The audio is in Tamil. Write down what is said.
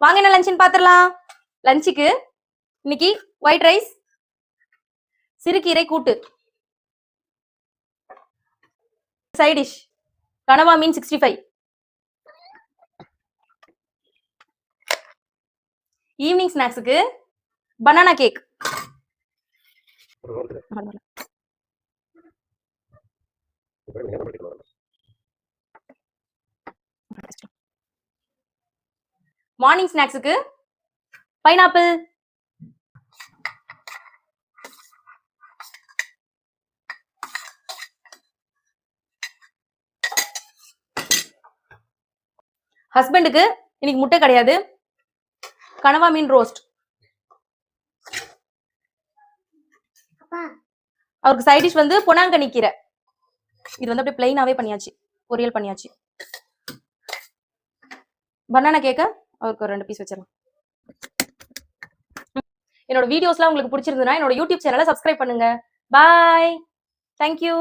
வாங்க என்ன லஞ்சுன்னு பாத்துடலாம். லஞ்சுக்கு இன்னைக்கு ஒயிட் ரைஸ், சிறுகீரை கூட்டு, சைட் டிஷ் கனவா மீன் 65. ஈவினிங் ஸ்நாக்ஸுக்கு பனானா கேக். மார்னிங் ஸ்நாக்ஸுக்கு பைனாப்பிள். ஹஸ்பண்டுக்கு இன்னைக்கு முட்டை கிடையாது, கனவா மீன் ரோஸ்ட். அவருக்கு சைட் டிஷ் வந்து பொன்னாங்கண்ணி கீரை. இது வந்து அப்படியே பிளைனாவே பண்ணியாச்சு, பொரியல் பண்ணியாச்சு. பனானா கேக்க அவருக்கு ஒரு 2 பீஸ் வச்சிடலாம். என்னோட வீடியோஸ்லாம் உங்களுக்கு பிடிச்சிருந்ததுன்னா என்னோட யூடியூப் சேனலை சப்ஸ்கிரைப் பண்ணுங்க. பாய், தேங்க்யூ.